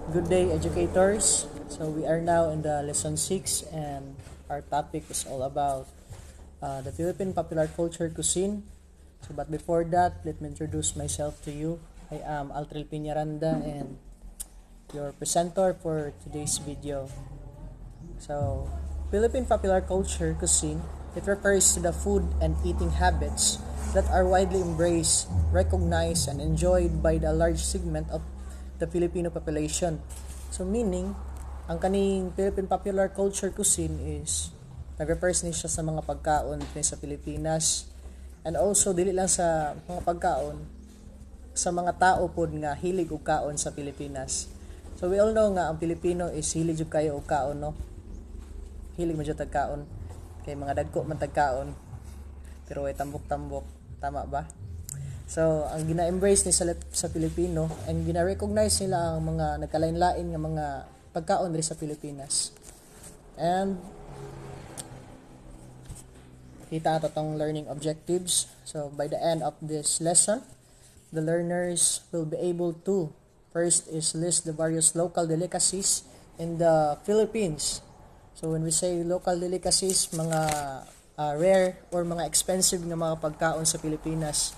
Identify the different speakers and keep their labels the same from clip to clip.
Speaker 1: Good day, educators. So we are now in the lesson 6 and our topic is all about the Philippine popular culture cuisine. But before that, let me introduce myself to you. I am Altril Piñaranda and your presenter for today's video. So, Philippine popular culture cuisine, it refers to the food and eating habits that are widely embraced, recognized, and enjoyed by the large segment of the Filipino population. So meaning, ang kaning Philippine popular culture cuisine is nag-refers ni siya sa mga pagkaon sa Pilipinas, and also dili lang sa mga pagkaon sa mga tao pod nga hilig og kaon sa Pilipinas. So we all know nga ang Pilipino is hilig jud kayo og kaon, no? Hilig man jud tag kaon kay mga dagko man tag kaon. Pero ay tambok-tambok, tama ba? So, ang gina-embrace ni sa Pilipino and gina-recognize nila ang mga nagkalain-lain nga mga pagkaon diri sa Pilipinas. And kita nato tong learning objectives. So, by the end of this lesson, the learners will be able to first is list the various local delicacies in the Philippines. So, when we say local delicacies, mga rare or mga expensive nga mga pagkaon sa Pilipinas.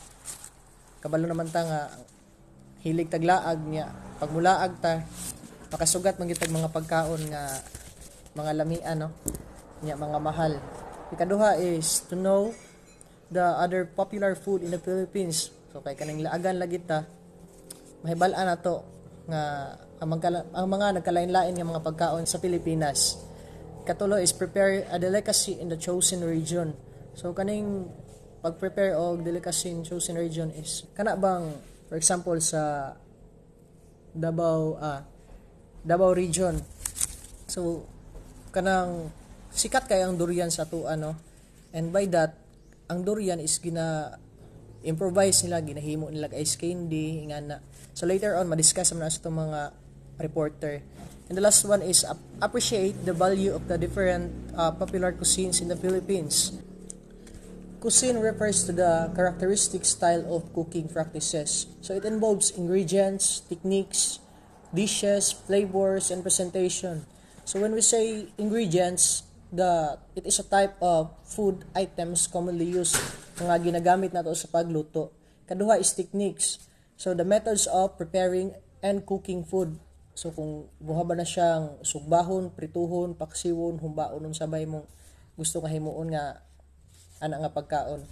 Speaker 1: Kabalo naman ta nga hilig taglaag niya pagmulaag ta makasugat man gitag mga pagkaon nga mga lamian, no, nya mga mahal. Ikaduha is to know the other popular food in the Philippines. So kay kaning laagan lagi ta mahibal-an nato nga ang mga nagkalain-lain nga mga pagkaon sa Pilipinas. Katulo is prepare a delicacy in the chosen region. So kaning pag-prepare og delicacy in chosen region is kana bang for example sa Davao region. So kanang sikat kay ang durian sa tuwa, no? And by that ang durian is improvise nila, ginahimo nila ice candy ingana. So later on ma-discuss man sa mga reporter. And the last one is appreciate the value of the different popular cuisines in the Philippines. Cuisine refers to the characteristic style of cooking practices. So it involves ingredients, techniques, dishes, flavors, and presentation. So when we say ingredients, it is a type of food items commonly used nga ginagamit nato sa pagluto. Kaduha is techniques. So the methods of preparing and cooking food. So kung buha ba na siyang sugbahon, prituhon, paksiwon, humbaon sabay mong gusto nga himuon nga ana nga pagkaon.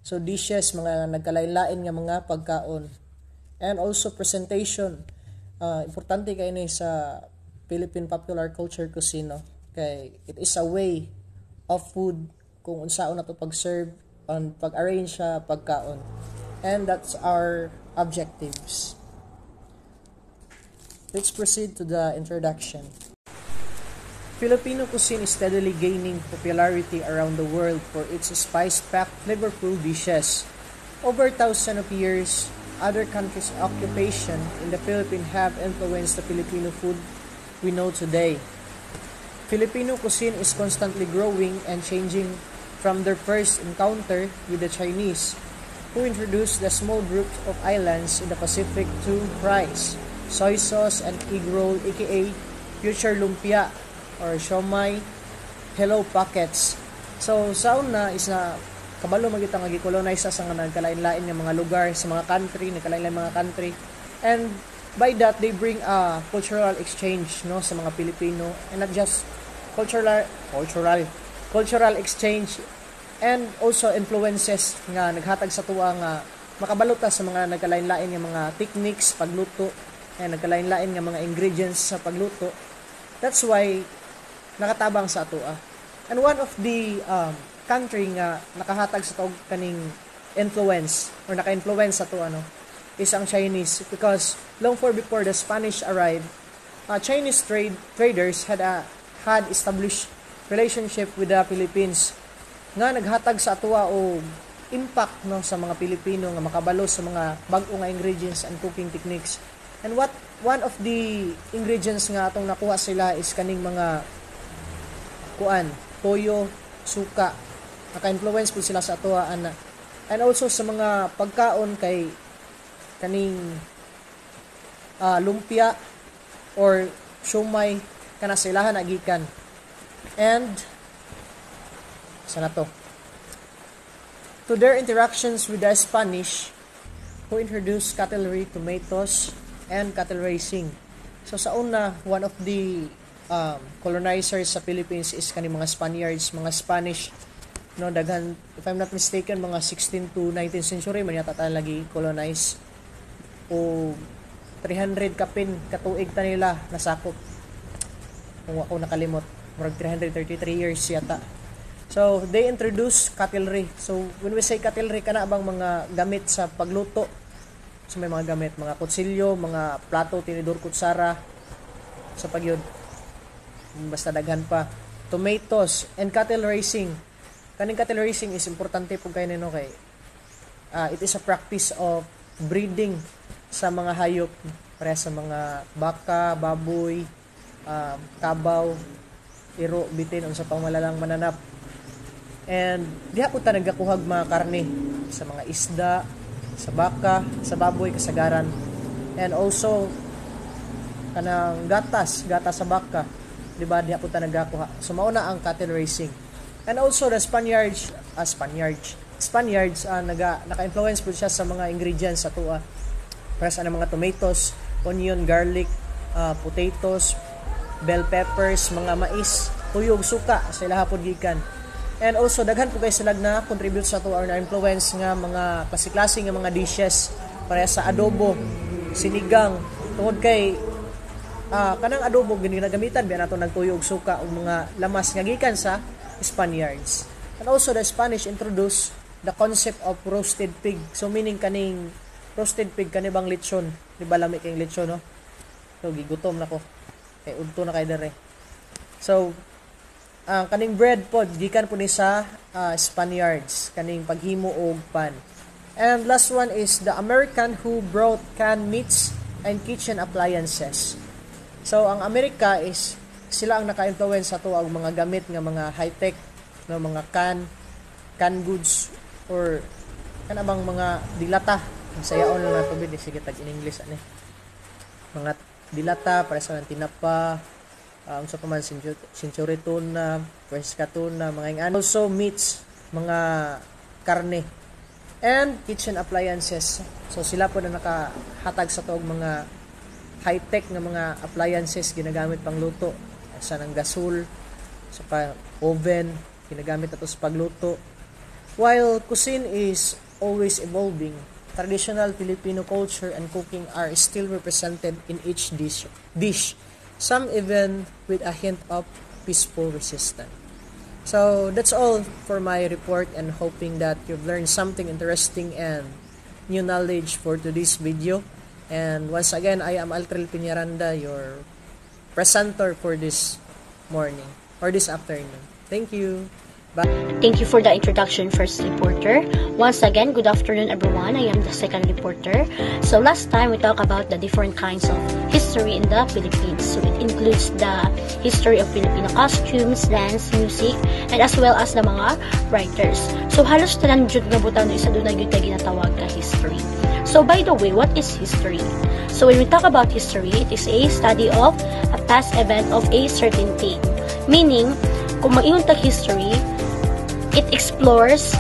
Speaker 1: So dishes, mga nagkalain-lain nga mga pagkaon. And also presentation. Importante kay ni sa Philippine popular culture cuisine, no? Kay it is a way of food kung unsaon nato pag-serve on pag-arrange sa pagkaon. And that's our objectives. Let's proceed to the introduction. Filipino cuisine is steadily gaining popularity around the world for its spice-packed, flavorful dishes. Over thousands of years, other countries' occupation in the Philippines have influenced the Filipino food we know today. Filipino cuisine is constantly growing and changing from their first encounter with the Chinese, who introduced the small group of islands in the Pacific to rice, soy sauce, and egg roll, aka future lumpia, or siomai, hello packets. So sa una is na kabalo magita nga gi-colonize sa nga nagkalain-lain nga mga lugar sa mga country, nagkalain-lain mga country. And by that they bring a cultural exchange, no, sa mga Pilipino, and not just cultural exchange, and also influences nga naghatag sa tuwa nga makabalota sa mga nagkalain-lain nga mga techniques pagluto, and nagkalain-lain nga mga ingredients sa pagluto. That's why nakatabang sa atoa. And one of the country nga nakahatag sa tawag kaning influence or naka-influence sa atoa, no, is ang Chinese, because long before the Spanish arrived, Chinese traders had established relationship with the Philippines nga naghatag sa atoa o impact, no, sa mga Pilipino nga makabalo sa mga bag-o nga ingredients and cooking techniques. And one of the ingredients nga atong nakuha sila is kaning mga toyo, suka. Naka-influence po sila sa atoa ana. And also sa mga pagkaon kay kaning lumpia, or siomay kana sa ilahan agikan. And sana to their interactions with the Spanish who introduced cutlery, tomatoes, and cattle raising. So sa una, one of the colonizers sa Philippines is kani mga Spaniards, mga Spanish, no, daghan, if I'm not mistaken, mga 16 to 19th century man yata tayo lagi colonize, o 300 kapin katuig ta nila nasakop, kung ako nakalimot, murag 333 years yata. So they introduced cutlery. So when we say cutlery, kana bang mga gamit sa pagluto. So may mga gamit, mga kutsilyo, mga plato, tinidor, kutsara, sa pagyod, basta daghan pa. Tomatoes and cattle raising. Kaning cattle raising is importante po kayo nino kay it is a practice of breeding sa mga hayop, para sa mga baka, baboy, kabaw, iro, bitin, unsa pang malalang mananap. And diha po ta nagakuhag mga karne sa mga isda, sa baka, sa baboy, kasagaran. And also kanang gatas sa baka, di ba, diha po ta nagakuha. So mao na ang cattle raising. And also the Spaniards naka-influence po siya sa mga ingredients sa tuwa. Para sa mga tomatoes, onion, garlic, potatoes, bell peppers, mga mais, tuyog, suka, sa ilaha pod gikan. And also daghan po guys sila na contribute sa to or na influence nga mga klase-klase nga mga dishes para sa adobo, sinigang, tungod kay kanang adobo ginagamitan biya nato nagtuyog suka o mga lamas nga gikan sa Spaniards. And also the Spanish introduced the concept of roasted pig. So meaning kaning roasted pig kani bang lechon, di ba lami kay lechon, no? So gigutom nako. Kay udto na kay dere. So kaning bread pod gikan po ni sa Spaniards, kaning paghimo og pan. And last one is the American who brought canned meats and kitchen appliances. So ang Amerika is sila ang naka-influence sa to og mga gamit nga mga high-tech, no, mga can goods or kanabang mga dilata. Sayaon lang nato bid sige tag in English ani. Mga dilata para sa tinapa, sa paman century tuna, fresca tuna, mga ingano. Also meats, mga karne, and kitchen appliances. So sila po na nakahatag sa tuog mga high-tech nga mga appliances ginagamit pang luto. Sa nang gasol, sa oven, ginagamit ato sa pagluto. While cuisine is always evolving, traditional Filipino culture and cooking are still represented in each dish. Some even with a hint of peaceful resistance. So that's all for my report, and hoping that you've learned something interesting and new knowledge for today's video. And once again, I am Altrel Piñaranda, your presenter for this morning or this afternoon. Thank you. Bye.
Speaker 2: Thank you for the introduction, first reporter. Once again, good afternoon everyone. I am the second reporter. So last time we talked about the different kinds of history in the Philippines. So it includes the history of Filipino costumes, dance, music, and as well as the mga writers. So halos tanan jud nga butang isa doon na gyud ginatawag ka history. So by the way, what is history? So when we talk about history, it is a study of a past event of a certain thing. Meaning, kung mag-iyon tag history, it explores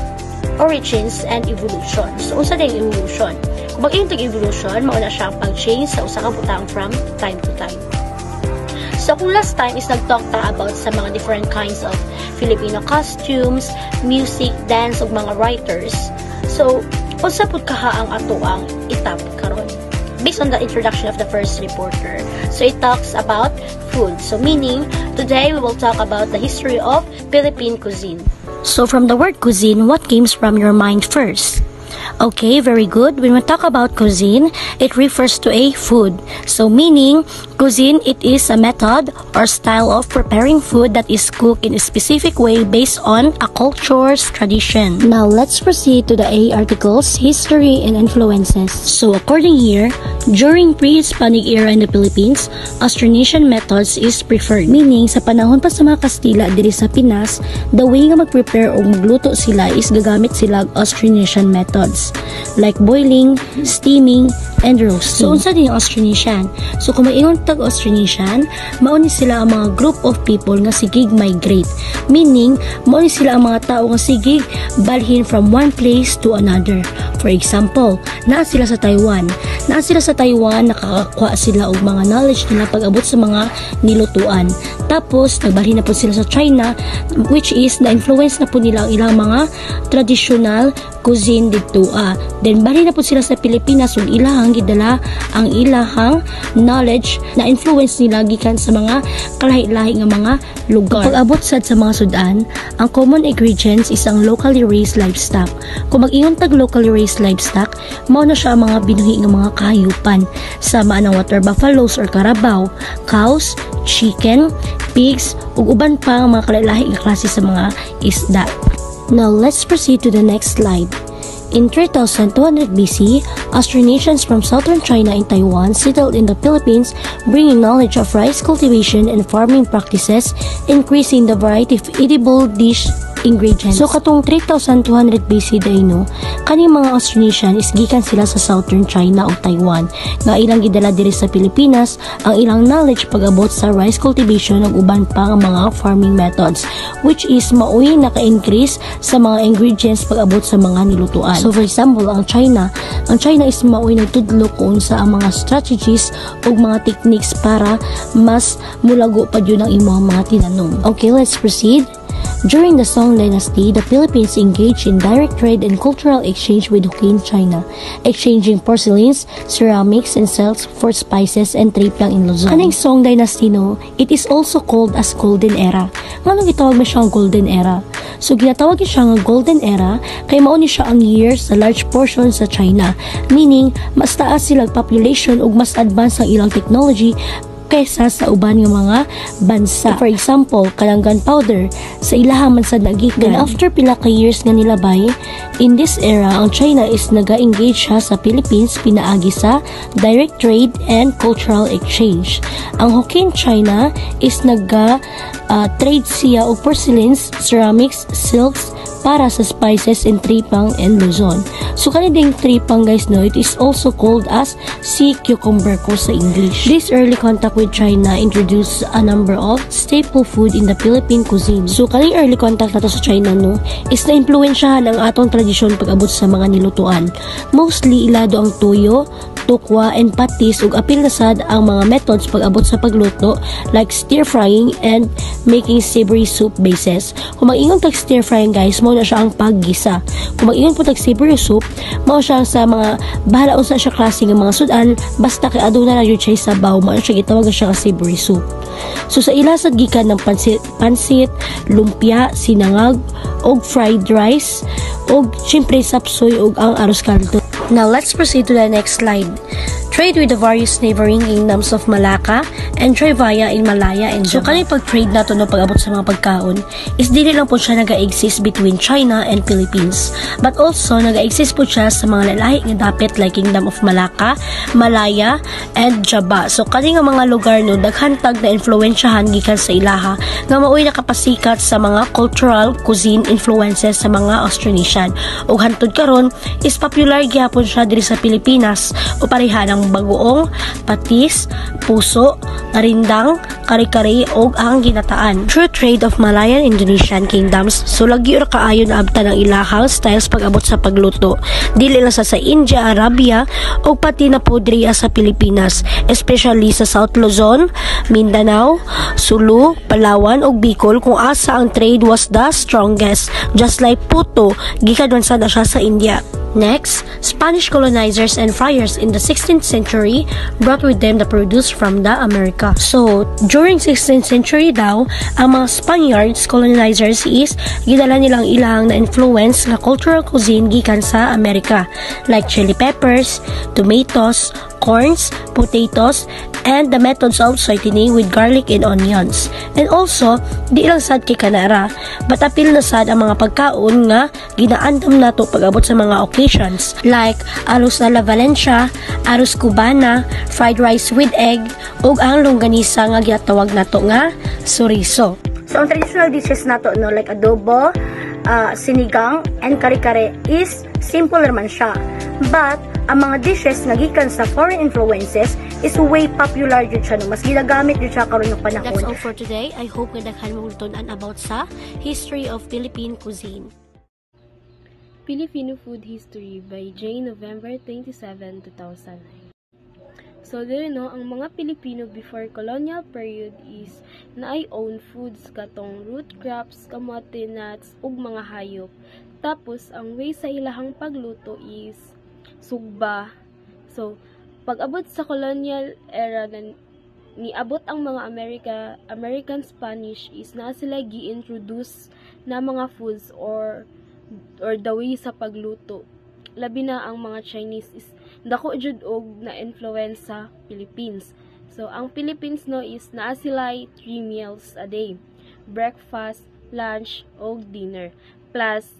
Speaker 2: origins and evolution. So, unsa din evolution? Kung mag-iyon tag evolution, mauna siya ang pag-change sa usa ka butang from time to time. So, kung last time is nag-talk ta about sa mga different kinds of Filipino costumes, music, dance, ug mga writers. So, unsa pud kaha ang ato ang itap karon? Based on the introduction of the first reporter. So it talks about food. So meaning, today we will talk about the history of Philippine cuisine. So from the word cuisine, what comes from your mind first? Okay, very good. When we talk about cuisine, it refers to a food. So meaning, cuisine, it is a method or style of preparing food that is cooked in a specific way based on a culture's tradition. Now, let's proceed to the A articles, history and influences. So according here, during pre-Hispanic era in the Philippines, Austronesian methods is preferred. Meaning, sa panahon pa sa mga Kastila diri sa Pinas, the way nga mag-prepare o magluto sila is gagamit sila Austronesian methods like boiling, steaming, and roasting. So unsa din ang Austronesian? So kung maingon tag Austronesian, mao ni sila ang mga group of people nga sigig migrate. Meaning, mao ni sila ang mga tao nga sigig balhin from one place to another. For example, naa sila sa Taiwan. Naa sila sa Taiwan, nakakakuha sila og mga knowledge nila pag-abot sa mga nilutuan. Tapos, nagbalhin na po sila sa China, which is na-influence na po nila ang ilang mga traditional cuisine dito. Then, balhin na po sila sa Pilipinas ug ilahang gidala ang ilahang knowledge na influence nila gikan sa mga kalahi-lahi nga mga lugar. Pag-abot sad sa mga sudan, ang common ingredients is ang locally raised livestock. Kung mag-ingon tag locally raised livestock, mao na siya ang mga binuhi nga mga kahayupan sama ng water buffaloes or carabao, cows, chicken, pigs, ug uban pa ang mga kalahi nga klase sa mga isda. Now, let's proceed to the next slide. In 3200 BC, Austronesians from southern China and Taiwan settled in the Philippines, bringing knowledge of rice cultivation and farming practices, increasing the variety of edible dish ingredients. So katong 3200 BC dayno, kaning mga Austronesian is gikan sila sa southern China o Taiwan nga ilang gidala diri sa Pilipinas ang ilang knowledge pag-abot sa rice cultivation ug uban pa nga mga farming methods, which is maoy naka-increase sa mga ingredients pag-abot sa mga nilutuan. So for example, ang China is maoy nagtudlo kung sa ang mga strategies ug mga techniques para mas mulago pa yun ang imong mga tinanong. Okay, let's proceed. During the Song Dynasty, the Philippines engaged in direct trade and cultural exchange with Hokkien China, exchanging porcelains, ceramics, and cells for spices and triplang in Luzon. Kaning Song Dynasty, no, it is also called as Golden Era. Nga gitawag mo siyang Golden Era? So, ginatawag siya nga Golden Era kay mao ni siya ang years sa large portion sa China, meaning mas taas sila population ug mas advanced ang ilang technology kaysa sa uban ng mga bansa. For example, kanang gunpowder sa ilahang man sad nagikan. Then after pila ka years nga nilabay, in this era, ang China is naga-engage siya sa Philippines pinaagi sa direct trade and cultural exchange. Ang Hokkien China is trade siya og porcelains, ceramics, silks, para sa spices and tripang and Luzon. So kaniding tripang guys, no, it is also called as sea cucumber ko sa English. This early contact with China introduced a number of staple food in the Philippine cuisine. So kaning early contact nato sa China, no, is na-impluwensyahan ang atong tradisyon pag-abot sa mga nilutuan. Mostly ilado ang tuyo, tukwa, and patis ug apil na sad ang mga methods pag-abot sa pagluto like stir frying and making savory soup bases. Kung mag-ingon tag stir frying guys, mao na siya ang paggisa. Kung mag-ingon po tag savory soup, mao siya sa mga bahala unsa siya klase nga mga sudan basta kay aduna na jud siya sabaw, mao siya gitawag siya ka savory soup. So sa ilasad gikan ng pansit, lumpia, sinangag, og fried rice, og syempre sapsoy og ang arroz caldo. Now let's proceed to the next slide. Trade with the various neighboring kingdoms of Malacca and Trevaya in Malaya and Java. So kaning pag-trade nato no pag-abot sa mga pagkaon is dili lang po siya naga-exist between China and Philippines, but also naga-exist po siya sa mga lalahi nga dapit like Kingdom of Malacca, Malaya, and Java. So kaning mga lugar no daghan tag na influensyahan gikan sa ilaha nga maoy nakapasikat sa mga cultural cuisine influences sa mga Austronesian. Ug hantud karon is popular gyapon siya diri sa Pilipinas o pareha ng bagoong, patis, puso, arindang, kare-kare og ang ginataan. Through trade of Malayan Indonesian kingdoms, so lagi ura kaayo na abtan ang ilahang styles pag-abot sa pagluto. Dili lang sa India, Arabia og pati na po diri sa Pilipinas, especially sa South Luzon, Mindanao, Sulu, Palawan ug Bicol kung asa ang trade was the strongest. Just like puto, gikan man sad siya sa India. Next, Spanish colonizers and friars in the 16th century brought with them the produce from the America. So, during 16th century daw, ang mga Spaniards, colonizers is gidala nilang ilang na influence na cultural cuisine gikan sa Amerika, like chili peppers, tomatoes, corns, potatoes, and the methods of sweetening with garlic and onions. And also, di lang sad kay kanara, but apil na sad ang mga pagkaon nga ginaandam nato pag-abot sa mga occasions like arroz a la Valencia, arroz cubana, fried rice with egg, ug ang longganisa nga ginatawag nato nga chorizo. So ang traditional dishes nato no like adobo, sinigang, and kare-kare is simple naman siya. But ang mga dishes nga gikan sa foreign influences is way popular jud siya, no? Mas ginagamit jud siya karon ng panahon. That's all for today. I hope nga daghan mo lutunan about sa history of Philippine cuisine.
Speaker 3: Filipino Food History by J. November 27, 2009. So, ang mga Pilipino before colonial period is naay own foods katong root crops, kamote, nuts, ug mga hayop. Tapos, ang way sa ilahang pagluto is sugba. So, pag-abot sa colonial era na niabot ang mga American Spanish is na sila gi-introduce na mga foods or the way sa pagluto. Labi na ang mga Chinese is dako jud og na influence sa Philippines. So ang Philippines is naa sila 3 meals a day. Breakfast, lunch, ug dinner. Plus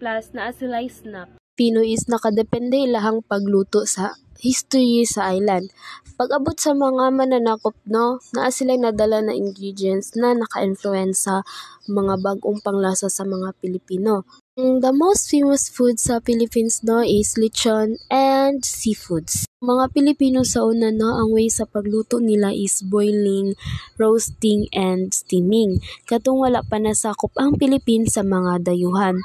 Speaker 3: naa sila snack.
Speaker 4: Pino is nakadepende ilahang pagluto sa history sa island. Pag-abot sa mga mananakop, naa sila nadala na ingredients na naka-influence sa mga bagong panglasa sa mga Pilipino. The most famous food sa Philippines is lechon and seafoods. Mga Pilipino sa una ang way sa pagluto nila is boiling, roasting, and steaming. Katong wala pa nasakop ang Philippines sa mga dayuhan.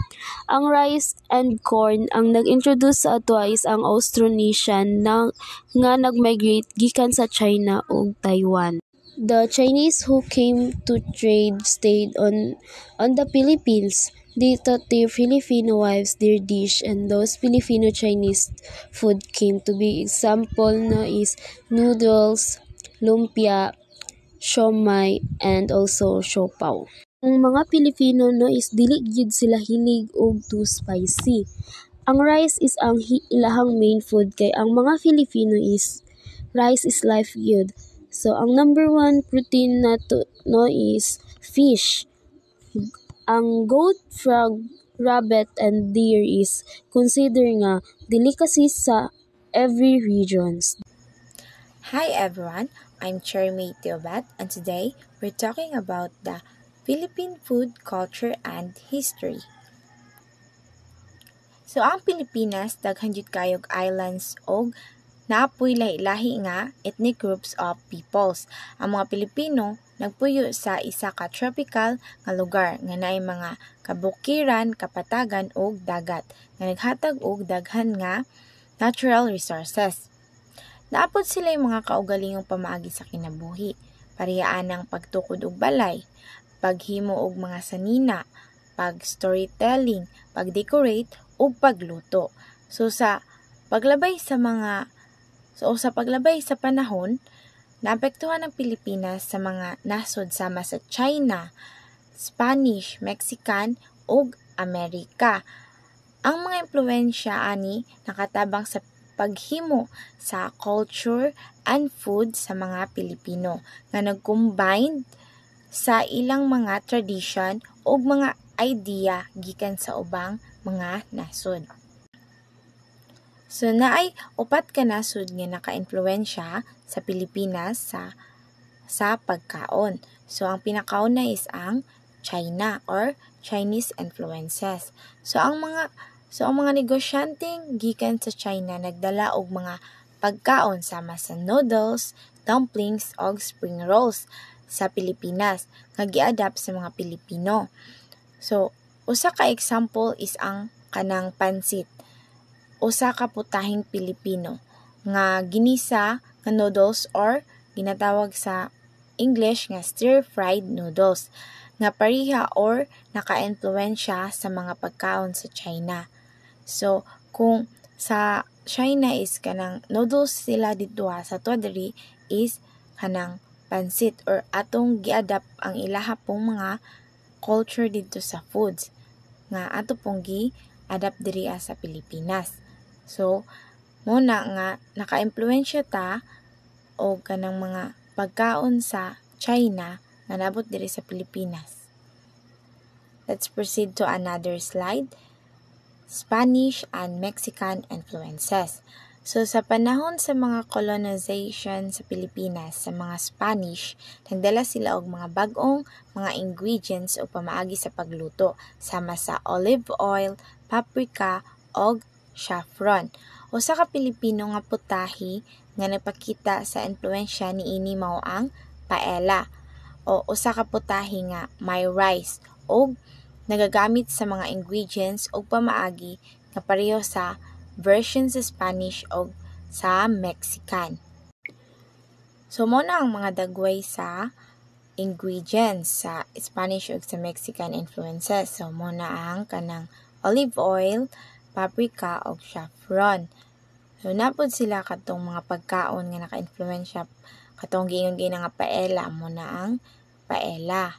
Speaker 4: Ang rice and corn ang nag-introduce sa ato is ang Austronesian nga nag-migrate gikan sa China ug Taiwan. The Chinese who came to trade stayed on the Philippines. They taught their Filipino wives their dish, and those Filipino-Chinese food came to be. Example is noodles, lumpia, siomai, and also siopaw. Ang mga Pilipino is dili gyud sila hilig og too spicy. Ang rice is ang ilahang main food kay ang mga Filipino is rice is life gyud. So ang number 1 protein nato is fish. Ang goat, frog, rabbit, and deer is considered nga delicacy sa every regions.
Speaker 5: Hi everyone, I'm Chermy Teobat, and today we're talking about the Philippine food culture and history. So ang Pilipinas daghan jud kayog islands og naapoy lahi-lahi nga ethnic groups of peoples. Ang mga Pilipino nagpuyo sa isa ka tropical nga lugar nga naay mga kabukiran, kapatagan ug dagat nga naghatag og daghan nga natural resources. Naapod sila yung mga kaugalingong pamaagi sa kinabuhi, parehaan ng pagtukod og balay, paghimo og mga sanina, pag-storytelling, pag-decorate ug pagluto. So sa paglabay sa panahon, naapektuhan ng Pilipinas sa mga nasod sama sa China, Spanish, Mexican, ug Amerika. Ang mga impluwensya ani nakatabang sa paghimo sa culture and food sa mga Pilipino nga nag-combine sa ilang mga tradition ug mga idea gikan sa ubang mga nasod. So naay upat ka nasod nga naka-impluwensya sa Pilipinas sa pagkaon. So ang pinakauna is ang China or Chinese influences. So ang mga negosyanteng gikan sa China nagdala og mga pagkaon sama sa noodles, dumplings ug spring rolls sa Pilipinas nga gi-adapt sa mga Pilipino. So usa ka example is ang kanang pansit. Usa ka putahing Pilipino nga ginisa nga noodles or ginatawag sa English nga stir-fried noodles nga pareha or naka-impluwensya sa mga pagkaon sa China. So kung sa China is kanang noodles sila dito sa diri is kanang pansit or atong gi-adapt ang ilaha pong mga culture dito sa foods nga ato pong gi-adapt diri sa Pilipinas. So, muna nga naka-impluwensya ta o kanang mga pagkaon sa China nga nabot diri sa Pilipinas. Let's proceed to another slide. Spanish and Mexican influences. So, sa panahon sa mga colonization sa Pilipinas sa mga Spanish, nagdala sila og mga bag-ong mga ingredients o pamaagi sa pagluto, sama sa olive oil, paprika, og saffron. Usa ka Pilipino nga putahe nga nagpakita sa impluwensya niini mao ang paella o usa ka putahe nga may rice o nagagamit sa mga ingredients o pamaagi nga pareho sa version sa Spanish o sa Mexican. So, muna ang mga dagway sa ingredients sa Spanish o sa Mexican influences. So, muna ang kanang olive oil, paprika o saffron. So, napod sila katong mga pagkaon nga naka-influensya katong giingon nga paella, muna ang paella.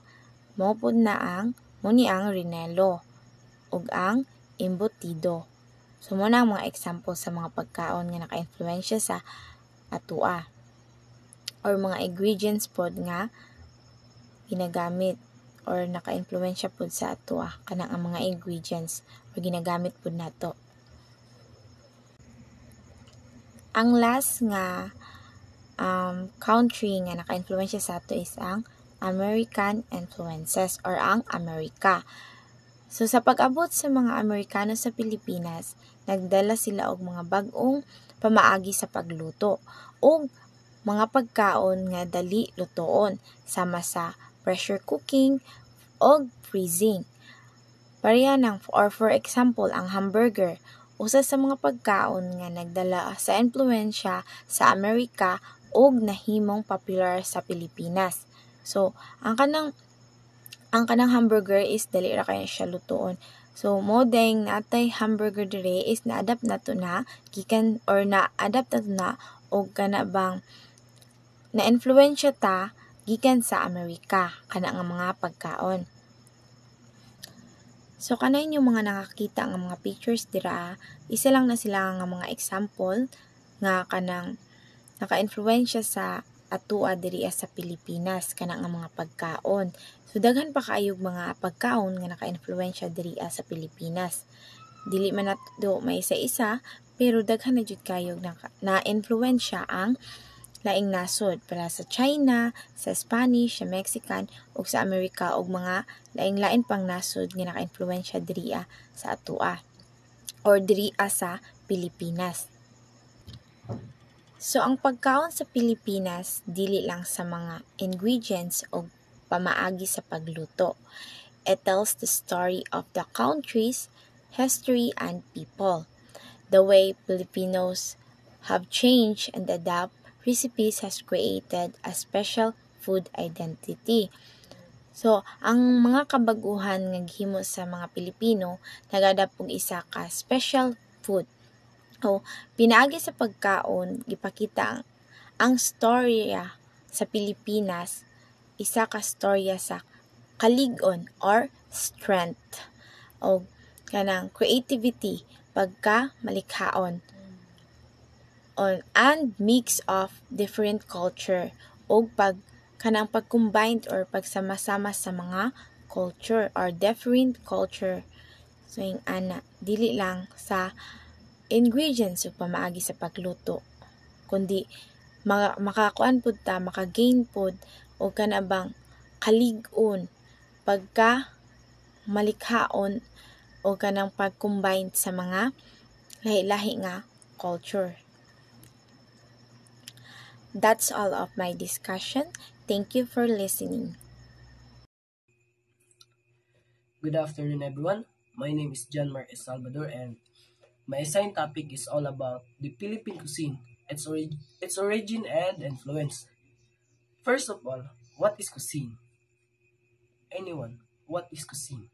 Speaker 5: Mopod na muni ang rinelo ug ang embutido. So, muna ang mga example sa mga pagkaon nga naka-influensya sa atua or mga ingredients pod nga ginagamit or naka-influensya pod sa atua kanang ang mga ingredients or ginagamit pod nato. Ang last nga country nga naka-influensya sa ato is ang American influences or ang Amerika. So sa pag-abot sa mga Amerikano sa Pilipinas, nagdala sila og mga bag-ong pamaagi sa pagluto ug mga pagkaon nga dali lutoon sama sa pressure cooking o freezing. Pareha ng or for example ang hamburger, usa sa mga pagkaon nga nagdala sa impluwensya sa Amerika ug nahimong popular sa Pilipinas. So ang kanang hamburger is dali ra kay siya lutoon. So modeng natay hamburger dire is na-adapt nato na gikan or na-adapt nato na og kana bang na-influensya ta gikan sa Amerika kana nga mga pagkaon. So kanay yung mga nakakita nga mga pictures dira, isa lang na sila nga mga example nga kanang naka-influensya sa atua diri sa Pilipinas kana nga mga pagkaon. So daghan pa kaayog mga pagkaon nga naka-influensya diri sa Pilipinas. Dili man nato may isa-isa pero daghan na jud kayog na-influensya ang laing nasod para sa China, sa Spanish, sa Mexican ug sa Amerika ug mga laing-lain pang nasod nga naka-influensya diri sa atua or diri sa Pilipinas. So ang pagkaon sa Pilipinas dili lang sa mga ingredients o pamaagi sa pagluto. It tells the story of the country's history and people. The way Filipinos have changed and adapt recipes has created a special food identity. So, ang mga kabaguhan nga gihimo sa mga Pilipino nag-adapt og isa ka special food. O pinaagi sa pagkaon gipakita ang storya sa Pilipinas, isa ka storya sa kalig-on or strength o kanang creativity, pagka malikhaon and mix of different culture o kanang pag-combined or pagsama-sama sa mga culture or different culture. So yung dili lang sa ingredients o pamaagi sa pagluto kundi makakuan pud ta, makagain pud o kanabang kalig-on pagka malikhaon o kanang pag-combine sa mga lahi-lahi nga culture. That's all of my discussion. Thank you for listening.
Speaker 1: Good afternoon, everyone. My name is John Mark S. Salvador, and my assigned topic is all about the Philippine cuisine, its origin and influence. First of all, what is cuisine? Anyone, what is cuisine?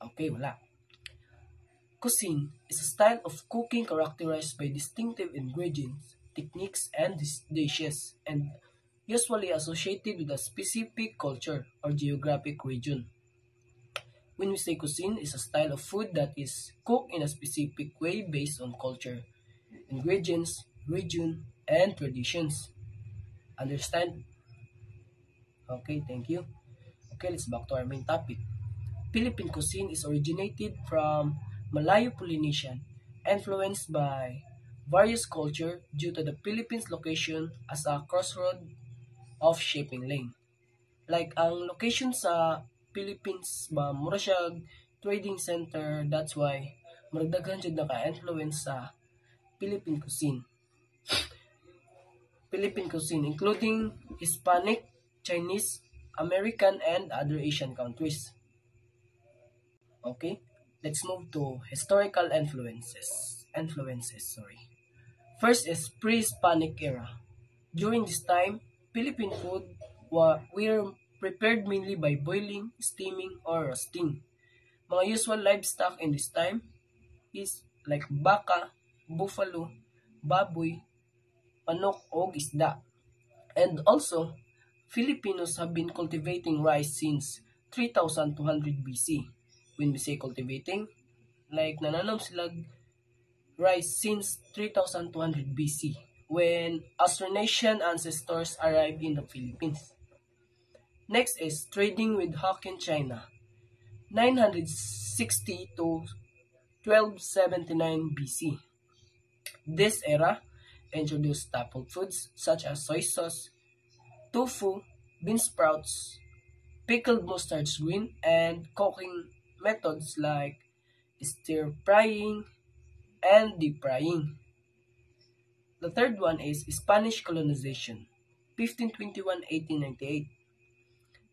Speaker 1: Okay, wala. Cuisine is a style of cooking characterized by distinctive ingredients, techniques, and dishes, and usually associated with a specific culture or geographic region. When we say cuisine, is a style of food that is cooked in a specific way based on culture, ingredients, region, and traditions. Understand? Okay, thank you. Okay, let's back to our main topic. Philippine cuisine is originated from Malayo-Polynesian, influenced by various culture due to the Philippines' location as a crossroad of shipping lane. Like ang location sa Philippines ba mura siya trading center, that's why
Speaker 6: murag daghan jud naka-influence sa Philippine cuisine. Including Hispanic, Chinese, American, and other Asian countries. Okay, let's move to historical influences. First is pre-Hispanic era. During this time, Philippine food were prepared mainly by boiling, steaming, or roasting. Mga usual livestock in this time is like baka, buffalo, baboy, manok, o isda. And also, Filipinos have been cultivating rice since 3200 BC. When we say cultivating, like nananom sila rice since 3200 BC when Austronesian ancestors arrived in the Philippines. Next is trading with Hokkien China, 960 to 1279 BC. This era introduced staple foods such as soy sauce, tofu, bean sprouts, pickled mustard green, and cooking methods like stir frying and deep frying. The third one is Spanish colonization, 1521-1898.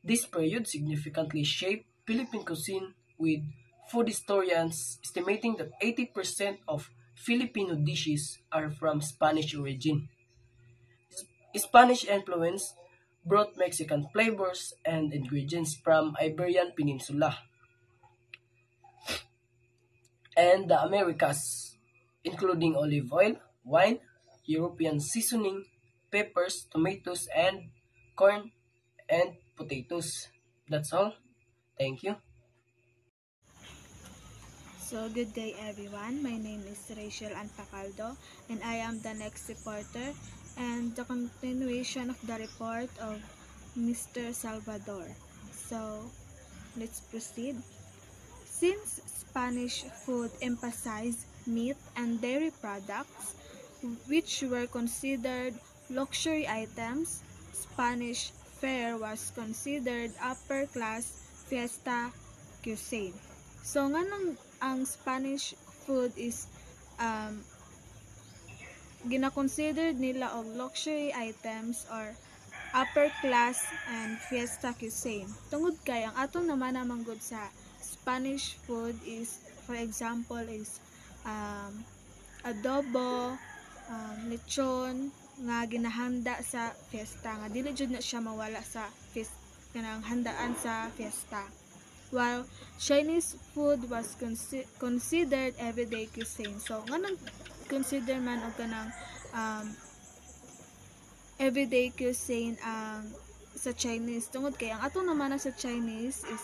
Speaker 6: This period significantly shaped Philippine cuisine, with food historians estimating that 80% of Filipino dishes are from Spanish origin. Spanish influence brought Mexican flavors and ingredients from Iberian Peninsula and the Americas, including olive oil, wine, European seasoning, peppers, tomatoes, and corn and potatoes. That's all. Thank you.
Speaker 7: So, good day everyone. My name is Rachel Antacaldo and I am the next reporter and the continuation of the report of Mr. Salvador. So, let's proceed. Since Spanish food emphasized meat and dairy products, which were considered luxury items, Spanish fare was considered upper-class fiesta cuisine. So, nga nang ang Spanish food is gina-considered nila og luxury items or upper class and fiesta cuisine. Tungod kay ang atong naman good sa Spanish food is, for example, is adobo, lechon nga ginahanda sa fiesta, nga dili jud na siya mawala sa kanang handaan sa fiesta. While Chinese food was considered everyday cuisine. So nga nang consider man og kanang everyday cuisine ang sa Chinese, tungod kay ang atong naman sa Chinese is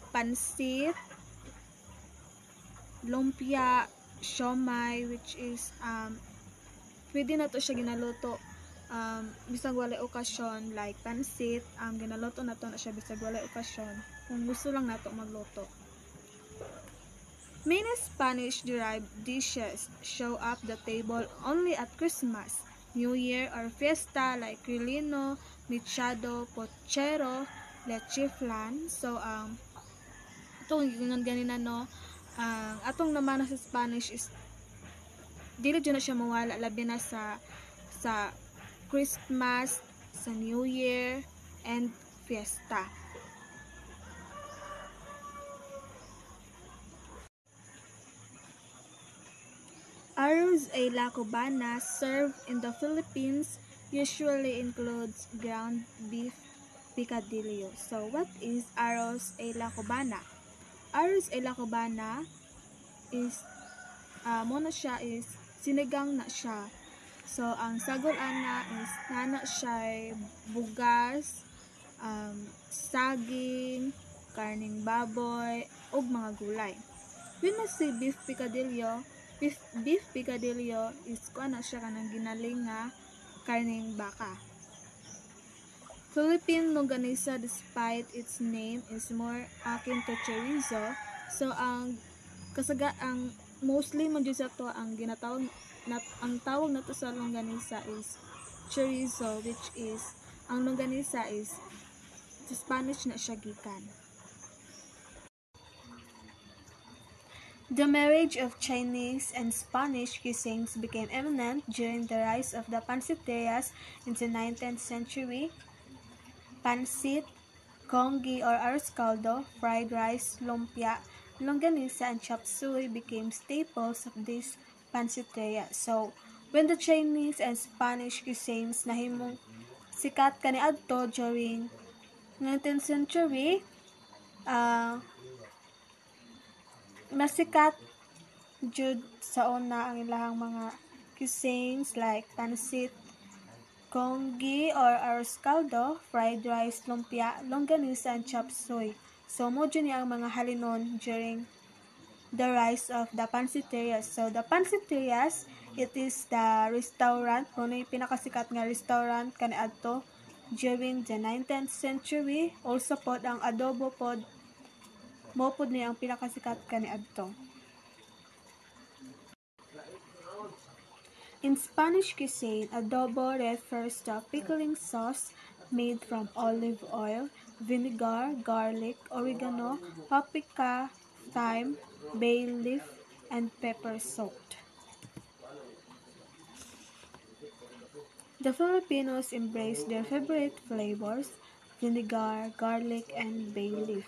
Speaker 7: pansit, lumpia, siomai, which is pwede na to siya ginaluto bisag walay okasyon, like pansit, ginaluto na to na siya bisag walay okasyon kung gusto lang nato magluto. Many Spanish-derived dishes show up the table only at Christmas, New Year, or fiesta like Relleno, Mechado, Pochero, Leche Flan. So, itong ganina no, atong naman sa Spanish is dili dyan na siya mawala, labi na sa Christmas, sa New Year, and fiesta. Arroz a la cubana served in the Philippines usually includes ground beef picadillo. So, what is arroz a la cubana? Arroz a la cubana is muna siya is sinigang na siya. So, ang sagulan na is nana siya bugas, saging, karning baboy, ug mga gulay. When we say beef picadillo is kuana siya kanang ginaling nga karning baka. Philippine longganisa, despite its name, is more akin to chorizo. So ang mostly man sa to ang ginatawag ang tawag nato sa longganisa is chorizo, which is ang longganisa is sa Spanish na siya gikan. The marriage of Chinese and Spanish cuisines became eminent during the rise of the pancitterias in the 19th century. Pancit, congee or arroz caldo, fried rice, lumpia, longanisa, and chop suey became staples of this panciteria. So, when the Chinese and Spanish cuisines nahimong sikat kaniadto during 19th century, masikat jud sa una ang ilahang mga cuisines like pancit, congee or arroz caldo, fried rice, lumpia, longanisa, and chop suey. So, mo dyan ang mga halinon during the rise of the pancitterias. So, the pancitterias, it is the restaurant, kung yung pinakasikat nga restaurant kaniadto during the 19th century. Also pod ang adobo pod, mo pod niya ang pinakasikat kaniadto. In Spanish cuisine, adobo refers to a pickling sauce made from olive oil, vinegar, garlic, oregano, paprika, thyme, bay leaf, and pepper salt. The Filipinos embrace their favorite flavors, vinegar, garlic, and bay leaf,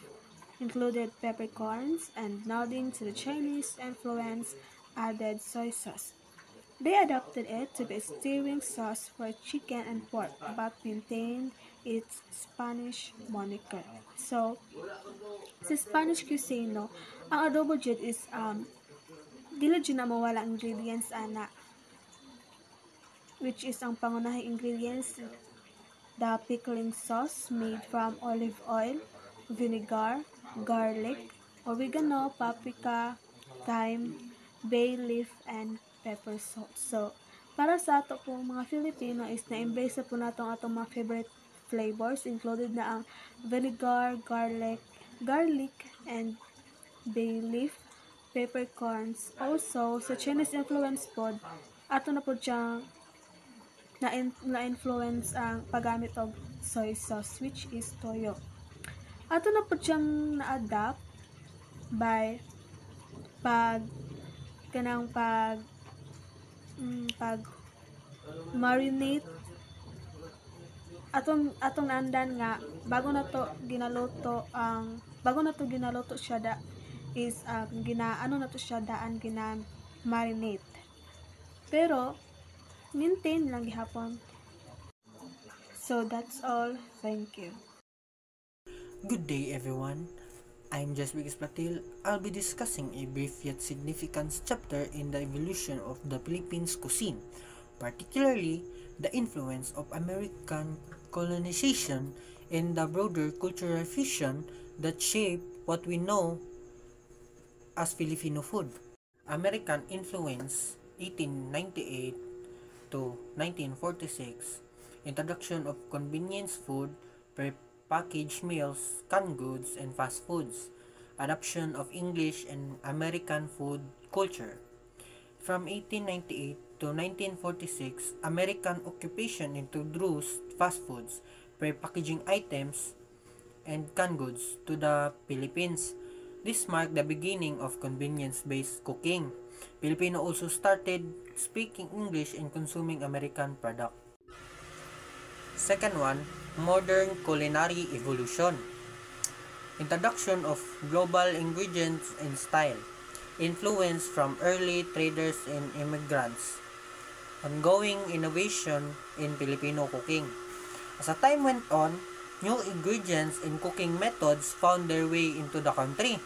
Speaker 7: included peppercorns, and nodding to the Chinese influence, added soy sauce. They adopted it to be a steering sauce for chicken and pork, but maintained its Spanish moniker. So, sa Spanish cuisine, no, ang adobo jud is, dili jud na mawala ang ingredients ana, which is ang pangunahing ingredients, the pickling sauce made from olive oil, vinegar, garlic, oregano, paprika, thyme, bay leaf, and pepper salt. So, para sa ato po mga Filipino is na-embrace po natin atong mga favorite flavors, included na ang vinegar, garlic, and bay leaf, peppercorns. Also, sa Chinese influence pod, ato na po siyang na-influence ang paggamit of soy sauce, which is toyo. Ato na po siyang na-adapt by pag marinate atong andan nga bago na to ginaluto siya da is gina marinate, pero maintain lang gihapon. So that's all. Thank you.
Speaker 1: Good day, everyone. I'm Jasmine Platil. I'll be discussing a brief yet significant chapter in the evolution of the Philippines cuisine, particularly the influence of American colonization and the broader cultural fusion that shaped what we know as Filipino food. American influence 1898 to 1946, introduction of convenience food, packaged meals, canned goods, and fast foods, adoption of English and American food culture. From 1898 to 1946, American occupation introduced fast foods, pre-packaging items, and canned goods to the Philippines. This marked the beginning of convenience-based cooking. Filipino also started speaking English and consuming American products. Second one, modern culinary evolution. Introduction of global ingredients and style. Influence from early traders and immigrants. Ongoing innovation in Filipino cooking. As the time went on, new ingredients and cooking methods found their way into the country.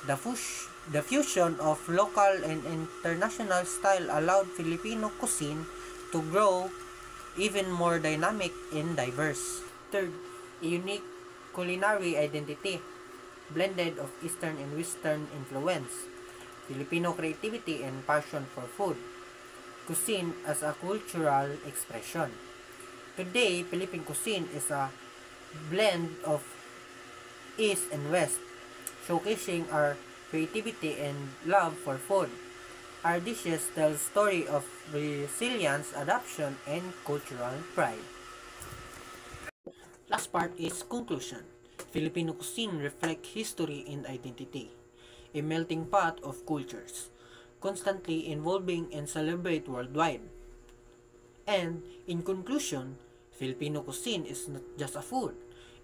Speaker 1: The fusion of local and international style allowed Filipino cuisine to grow even more dynamic and diverse. Third, a unique culinary identity, blended of Eastern and Western influence, Filipino creativity and passion for food, cuisine as a cultural expression. Today, Philippine cuisine is a blend of East and West, showcasing our creativity and love for food. Our dishes tell a story of resilience, adaptation, and cultural pride. Last part is conclusion. Filipino cuisine reflects history and identity.
Speaker 8: a melting pot of cultures, constantly evolving and celebrated worldwide. And, in conclusion, Filipino cuisine is not just a food,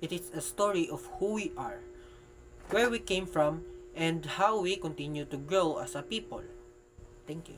Speaker 8: it is a story of who we are, where we came from, and how we continue to grow as a people. Thank you.